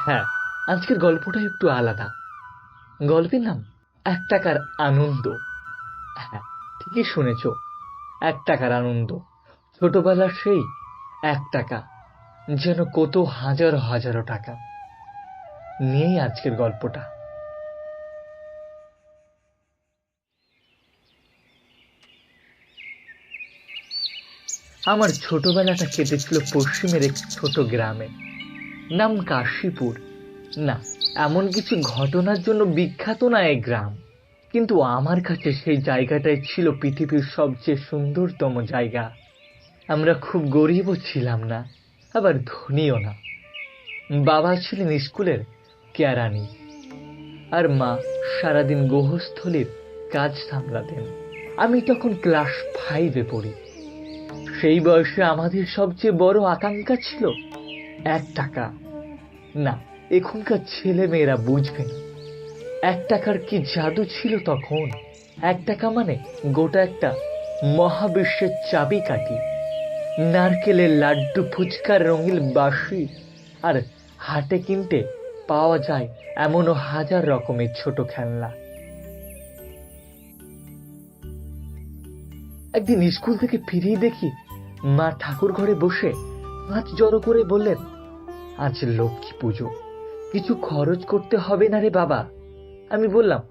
হ্যাঁ, আজকের গল্পটা একটু আলাদা। গল্পের নাম এক টাকার আনন্দ। হ্যাঁ, ঠিকই শুনেছ, এক টাকার আনন্দ। ছোটবেলার সেই এক টাকা যেন কত হাজারো হাজারো টাকা নিয়েই আজকের গল্পটা। আমার ছোটবেলাটা কেটেছিল পশ্চিমের এক ছোট গ্রামে, নাম কাশীপুর। না, এমন কিছু ঘটনার জন্য বিখ্যাত না এই গ্রাম, কিন্তু আমার কাছে সেই জায়গাটাই ছিল পৃথিবীর সবচেয়ে সুন্দরতম জায়গা। আমরা খুব গরিবও ছিলাম না, আবার ধনীও না। বাবা ছিলেন স্কুলের কেরানি, আর মা সারাদিন গৃহস্থলীর কাজ সামলাতেন। আমি তখন ক্লাস 5-এ পড়ি। সেই বয়সে আমাদের সবচেয়ে বড় আকাঙ্ক্ষা ছিল এক টাকা। না, এখনকার ছেলে মেয়েরা বুঝবে না এক টাকার কি জাদু ছিল তখন। এক টাকা মানে গোটা একটা মহাবিশ্বের চাবিকাঠি, নারকেলের লাড্ডু, ফুচকার রঙিন বাঁশি, আর হাটে কিনতে পাওয়া যায় এমনও হাজার রকমের ছোট খেলনা। একদিন স্কুল থেকে ফিরিয়ে দেখি মা ঠাকুর ঘরে বসে হাত জড়ো করে বললেন, আজ লক্ষ্মী পুজো, কিছু খরচ করতে হবে না রে বাবা। আমি বললাম,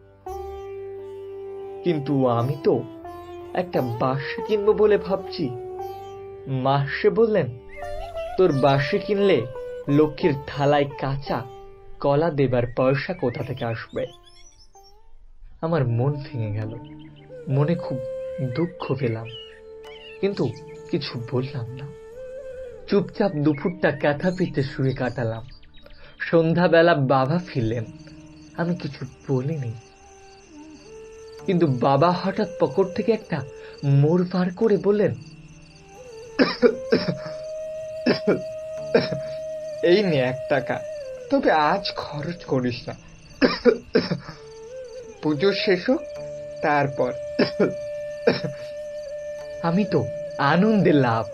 কিন্তু আমি তো একটা বাঁশি কিনবো বলে ভাবছি। মা সে বললেন, তোর বাঁশি কিনলে লক্ষ্মীর থালায় কাঁচা কলা দেবার পয়সা কোথা থেকে আসবে? আমার মন ভেঙে গেল, মনে খুব দুঃখ পেলাম, কিন্তু কিছু বললাম না। চুপচাপ দুপুরটা কাঁথা পিঠে শুয়ে কাটালাম। সন্ধ্যাবেলা বাবা ফিরলেন, আমি কিছু বলিনি, কিন্তু বাবা হঠাৎ পকেট থেকে একটা মোড় বার করে বললেন, এই নে এক টাকা, তবে আজ খরচ করিস না, পুজো শেষ হোক তারপর। আমি তো আনন্দে লাভ,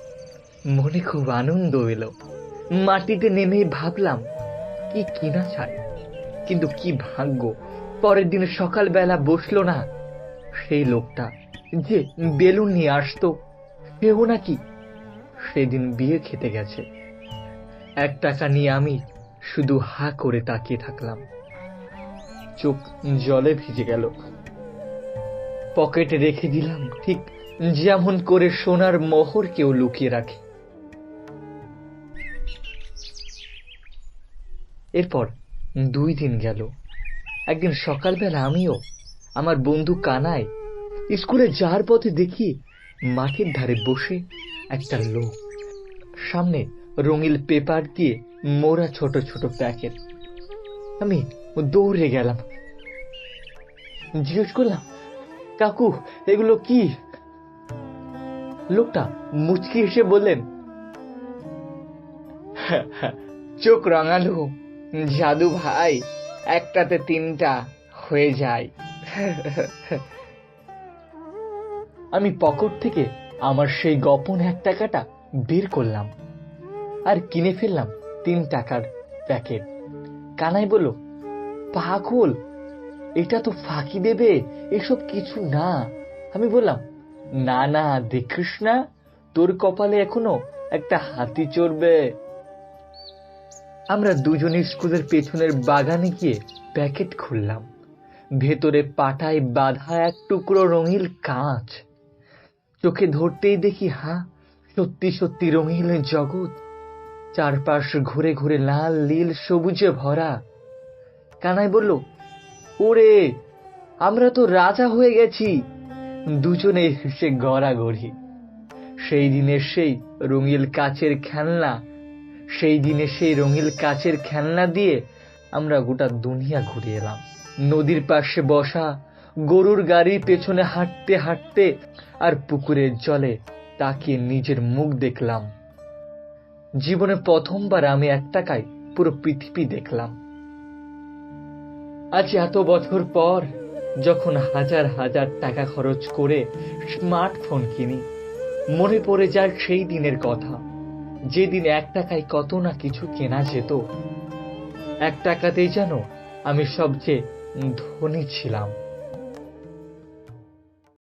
মনে খুব আনন্দ এলো। মাটিতে নেমে ভাবলাম কি কিনা চাই, কিন্তু কি ভাগ্য, পরের দিন সকালবেলা বসলো না সেই লোকটা যে বেলুন নিয়ে আসতো, সেও নাকি সেদিন বিয়ে খেতে গেছে। এক টাকা নিয়ে আমি শুধু হা করে তাকিয়ে থাকলাম, চোখ জলে ভিজে গেল। পকেটে রেখে দিলাম, ঠিক যেমন করে সোনার মোহর কেউ লুকিয়ে রাখে। এরপর 2 দিন গেল। একদিন সকালবেলা আমিও আমার বন্ধু কানাই স্কুলে যাওয়ার পথে দেখি মাঠের ধারে বসে একটা লোক, সামনে রঙিন পেপার দিয়ে মোড়া ছোট ছোট প্যাকেট। আমি দৌড়ে গেলাম, জিজ্ঞেস করলাম, কাকু এগুলো কি? লোকটা মুচকি হেসে বললেন, চোখ রাঙালু জাদু ভাই, একটাতে 3টা হয়ে যায়। আমি পকেট থেকে আমার সেই গোপন এক টাকাটা বের করলাম আর কিনে ফেললাম 3 টাকার প্যাকেট। কানাই বলল, পাগল, এটা তো ফাঁকি দেবে, এসব কিছু না। আমি বললাম, না না, দেখিস না, তোর কপালে এখনো একটা হাতি চড়বে। আমরা দুজনে স্কুলের পেছনের বাগানে গিয়ে প্যাকেট খুললাম। ভেতরে পাটায় বাঁধা এক টুকরো রঙিন কাঁচ। চোখে ধরতেই দেখি, সত্যি সত্যি রঙিন জগৎ, চারপাশ ঘুরে ঘুরে লাল নীল সবুজে ভরা। কানাই বলল, ওরে, আমরা তো রাজা হয়ে গেছি। দুজনে হেসে গড়াগড়ি। সেই দিনের সেই রঙিন কাচের খেলনা, দিয়ে আমরা গোটা দুনিয়া ঘুরে এলাম। নদীর পাশে বসা, গরুর গাড়ির পেছনে হাঁটতে হাঁটতে, আর পুকুরের জলে তাকিয়ে নিজের মুখ দেখলাম। জীবনে প্রথমবার আমি এক টাকায় পুরো পৃথিবী দেখলাম। আজ এত বছর পর যখন হাজার হাজার টাকা খরচ করে স্মার্টফোন কিনি, মনে পড়ে যায় সেই দিনের কথা, যেদিন এক টাকায় কত না কিছু কেনা যেত। এক টাকাতেই যেন আমি সবচেয়ে ধনী ছিলাম।